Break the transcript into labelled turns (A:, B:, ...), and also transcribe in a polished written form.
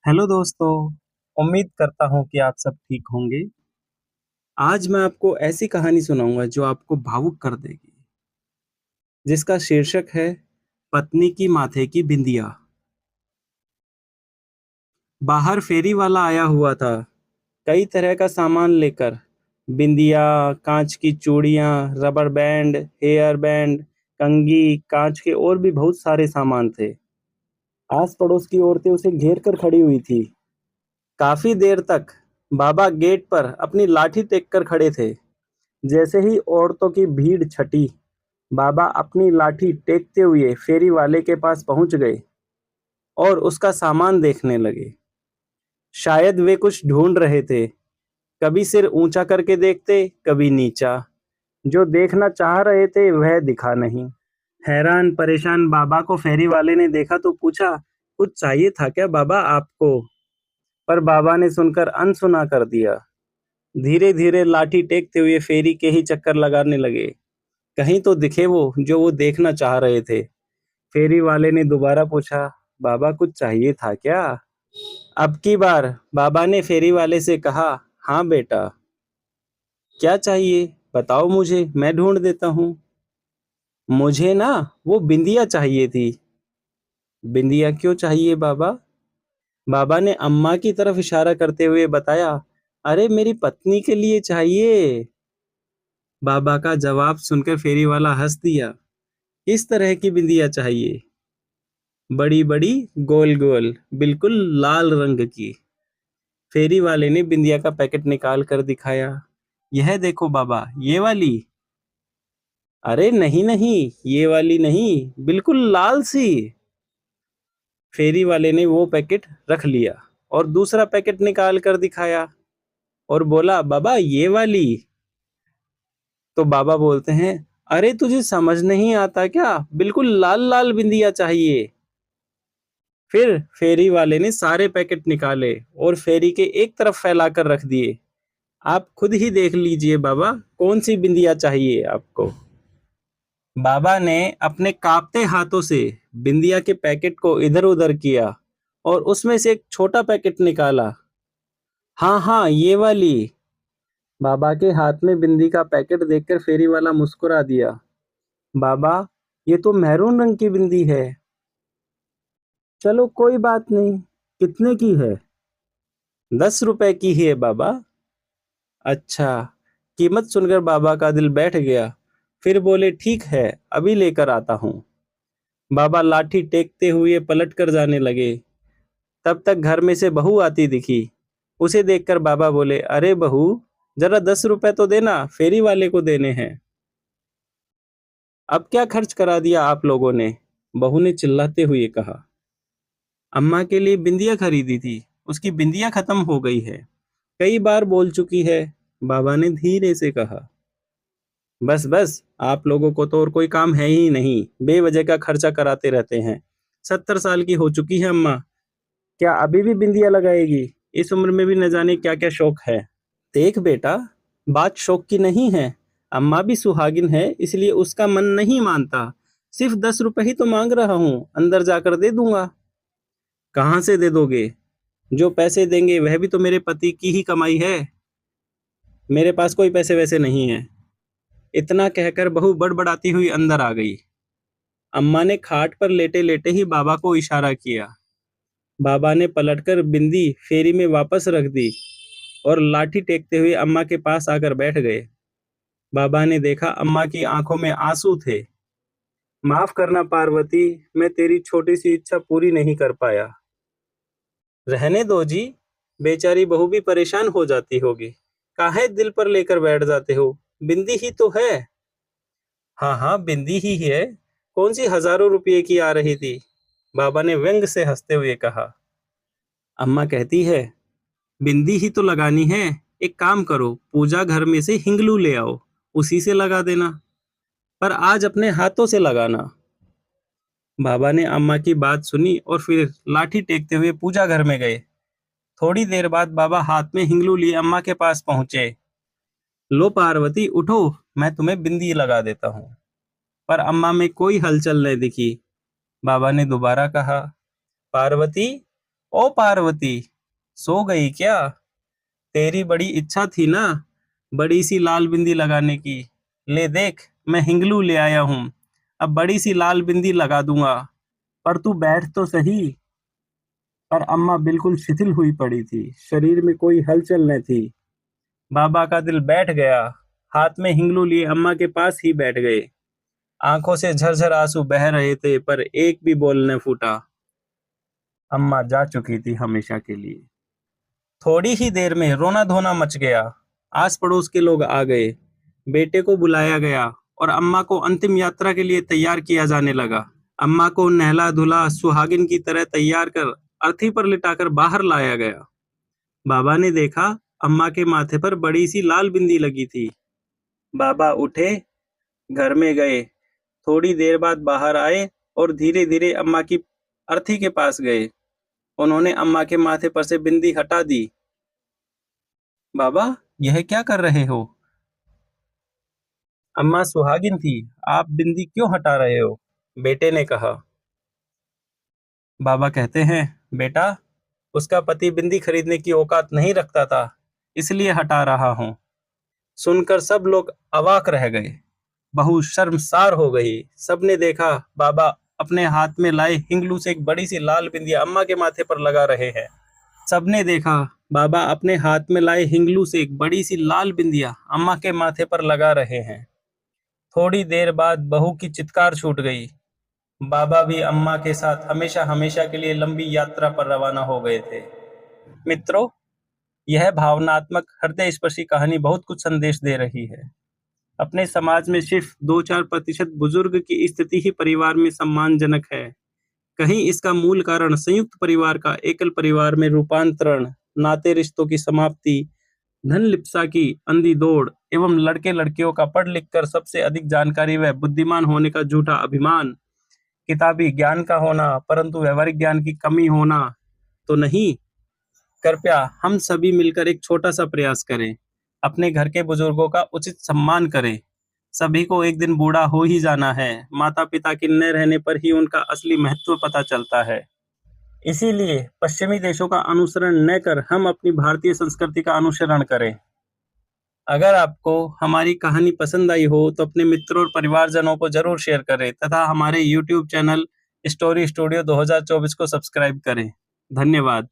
A: Hello दोस्तों। उम्मीद करता हूँ कि आप सब ठीक होंगे। आज मैं आपको ऐसी कहानी सुनाऊंगा जो आपको भावुक कर देगी, जिसका शीर्षक है पत्नी की माथे की बिंदिया। बाहर फेरी वाला आया हुआ था, कई तरह का सामान लेकर। बिंदिया, कांच की चूड़ियां, रबर बैंड, हेयर बैंड, कंघी, कांच के और भी बहुत सारे सामान थे। आस पड़ोस की औरतें उसे घेर कर खड़ी हुई थी। काफी देर तक बाबा गेट पर अपनी लाठी टेक कर खड़े थे। जैसे ही औरतों की भीड़ छटी, बाबा अपनी लाठी टेकते हुए फेरी वाले के पास पहुंच गए और उसका सामान देखने लगे। शायद वे कुछ ढूंढ रहे थे। कभी सिर ऊंचा करके देखते, कभी नीचा। जो देखना चाह रहे थे वह दिखा नहीं। हैरान परेशान बाबा को फेरी वाले ने देखा तो पूछा, कुछ चाहिए था क्या बाबा आपको? पर बाबा ने सुनकर अनसुना कर दिया। धीरे धीरे लाठी टेकते हुए फेरी के ही चक्कर लगाने लगे। कहीं तो दिखे वो जो वो देखना चाह रहे थे। फेरी वाले ने दोबारा पूछा, बाबा कुछ चाहिए था क्या? अब की बार बाबा ने फेरी वाले से कहा, हाँ बेटा, क्या चाहिए बताओ, मुझे मैं ढूंढ देता हूँ। मुझे ना वो बिंदिया चाहिए थी। बिंदिया क्यों चाहिए बाबा? बाबा ने अम्मा की तरफ इशारा करते हुए बताया, अरे मेरी पत्नी के लिए चाहिए। बाबा का जवाब सुनकर फेरी वाला हंस दिया। किस तरह की बिंदिया चाहिए? बड़ी बड़ी, गोल गोल, बिल्कुल लाल रंग की। फेरी वाले ने बिंदिया का पैकेट निकाल कर दिखाया। यह देखो बाबा, ये वाली। अरे नहीं नहीं, ये वाली नहीं, बिल्कुल लाल सी। फेरी वाले ने वो पैकेट रख लिया और दूसरा पैकेट निकाल कर दिखाया और बोला, बाबा ये वाली। तो बाबा बोलते हैं, अरे तुझे समझ नहीं आता क्या, बिल्कुल लाल लाल बिंदिया चाहिए। फिर फेरी वाले ने सारे पैकेट निकाले और फेरी के एक तरफ फैलाकर रख दिए। आप खुद ही देख लीजिए बाबा, कौन सी बिंदिया चाहिए आपको? बाबा ने अपने कांपते हाथों से बिंदिया के पैकेट को इधर उधर किया और उसमें से एक छोटा पैकेट निकाला। हाँ हाँ, ये वाली। बाबा के हाथ में बिंदी का पैकेट देखकर फेरी वाला मुस्कुरा दिया। बाबा, ये तो मैरून रंग की बिंदी है। चलो कोई बात नहीं, कितने की है? 10 रुपए की ही है बाबा। अच्छा। कीमत सुनकर बाबा का दिल बैठ गया। फिर बोले, ठीक है, अभी लेकर आता हूँ। बाबा लाठी टेकते हुए पलट कर जाने लगे। तब तक घर में से बहू आती दिखी। उसे देखकर बाबा बोले, अरे बहू, जरा 10 रुपए तो देना, फेरी वाले को देने हैं। अब क्या खर्च करा दिया आप लोगों ने? बहू ने चिल्लाते हुए कहा। अम्मा के लिए बिंदिया खरीदी थी, उसकी बिंदिया खत्म हो गई है। कई बार बोल चुकी है, बाबा ने धीरे से कहा। बस बस, आप लोगों को तो और कोई काम है ही नहीं, बेवजह का खर्चा कराते रहते हैं। 70 साल की हो चुकी है अम्मा, क्या अभी भी बिंदिया लगाएगी? इस उम्र में भी न जाने क्या क्या शौक है। देख बेटा, बात शौक की नहीं है। अम्मा भी सुहागिन है, इसलिए उसका मन नहीं मानता। सिर्फ 10 रुपए ही तो मांग रहा हूँ, अंदर जाकर दे दूंगा। कहाँ से दे दोगे? जो पैसे देंगे वह भी तो मेरे पति की ही कमाई है। मेरे पास कोई पैसे वैसे नहीं है। इतना कहकर बहू बड़बड़ाती हुई अंदर आ गई। अम्मा ने खाट पर लेटे लेटे ही बाबा को इशारा किया। बाबा ने पलटकर बिंदी फेरी में वापस रख दी और लाठी टेकते हुए अम्मा के पास आकर बैठ गए। बाबा ने देखा अम्मा की आंखों में आंसू थे। माफ करना पार्वती, मैं तेरी छोटी सी इच्छा पूरी नहीं कर पाया। रहने दो जी, बेचारी बहू भी परेशान हो जाती होगी। काहे दिल पर लेकर बैठ जाते हो? बिंदी ही तो है। हाँ हाँ, बिंदी ही है। कौन सी हजारों रुपये की आ रही थी? बाबा ने व्यंग से हंसते हुए कहा। अम्मा कहती है, बिंदी ही तो लगानी है। एक काम करो, पूजा घर में से हिंगलू ले आओ, उसी से लगा देना। पर आज अपने हाथों से लगाना। बाबा ने अम्मा की बात सुनी और फिर लाठी टेकते हुए पूजा घर में गए। थोड़ी देर बाद बाबा हाथ में हिंगलू लिए अम्मा के पास पहुंचे। लो पार्वती, उठो, मैं तुम्हें बिंदी लगा देता हूँ। पर अम्मा में कोई हलचल नहीं दिखी। बाबा ने दोबारा कहा, पार्वती, ओ पार्वती, सो गई क्या? तेरी बड़ी इच्छा थी ना बड़ी सी लाल बिंदी लगाने की। ले देख, मैं हिंगलू ले आया हूँ। अब बड़ी सी लाल बिंदी लगा दूंगा। पर तू बैठ तो सही। पर अम्मा बिल्कुल शिथिल हुई पड़ी थी, शरीर में कोई हलचल न थी। बाबा का दिल बैठ गया। हाथ में हिंगलू लिए अम्मा के पास ही बैठ गए। आंखों से झरझर आंसू बह रहे थे, पर एक भी बोल न फूटा। अम्मा जा चुकी थी हमेशा के लिए। थोड़ी ही देर में रोना धोना मच गया। आस पड़ोस के लोग आ गए। बेटे को बुलाया गया और अम्मा को अंतिम यात्रा के लिए तैयार किया जाने लगा। अम्मा को नहला धुला सुहागिन की तरह तैयार कर अर्थी पर लिटाकर बाहर लाया गया। बाबा ने देखा, अम्मा के माथे पर बड़ी सी लाल बिंदी लगी थी। बाबा उठे, घर में गए। थोड़ी देर बाद बाहर आए और धीरे धीरे अम्मा की अर्थी के पास गए। उन्होंने अम्मा के माथे पर से बिंदी हटा दी। बाबा, यह क्या कर रहे हो? अम्मा सुहागिन थी, आप बिंदी क्यों हटा रहे हो? बेटे ने कहा। बाबा कहते हैं, बेटा, उसका पति बिंदी खरीदने की औकात नहीं रखता था, इसलिए हटा रहा हूं। सुनकर सब लोग अवाक रह गए। बहू शर्मसार हो गई। सबने देखा, बाबा अपने हाथ में लाए हिंगलू से एक बड़ी सी लाल बिंदिया अम्मा के माथे पर लगा रहे हैं। सबने देखा, बाबा अपने हाथ में लाए हिंगलू से एक बड़ी सी लाल बिंदिया अम्मा के माथे पर लगा रहे हैं। थोड़ी देर बाद बहू की चित्कार छूट गई। बाबा भी अम्मा के साथ हमेशा हमेशा के लिए लंबी यात्रा पर रवाना हो गए थे। मित्रों, यह भावनात्मक हृदय स्पर्शी कहानी बहुत कुछ संदेश दे रही है। अपने समाज में सिर्फ 2-4% बुजुर्ग की स्थिति ही परिवार में सम्मानजनक है। कहीं इसका मूल कारण संयुक्त परिवार का एकल परिवार में रूपांतरण, नाते रिश्तों की समाप्ति, धन लिप्सा की अंधी दौड़ एवं लड़के लड़कियों का पढ़ लिख कर सबसे अधिक जानकारी व बुद्धिमान होने का झूठा अभिमान, किताबी ज्ञान का होना परंतु व्यवहारिक ज्ञान की कमी होना तो नहीं। कृपया हम सभी मिलकर एक छोटा सा प्रयास करें। अपने घर के बुजुर्गों का उचित सम्मान करें। सभी को एक दिन बूढ़ा हो ही जाना है। माता पिता के न रहने पर ही उनका असली महत्व पता चलता है। इसीलिए पश्चिमी देशों का अनुसरण न कर हम अपनी भारतीय संस्कृति का अनुसरण करें। अगर आपको हमारी कहानी पसंद आई हो तो अपने मित्रों और परिवारजनों को जरूर शेयर करें तथा हमारे YouTube चैनल स्टोरी स्टूडियो 2024 को सब्सक्राइब करें। धन्यवाद।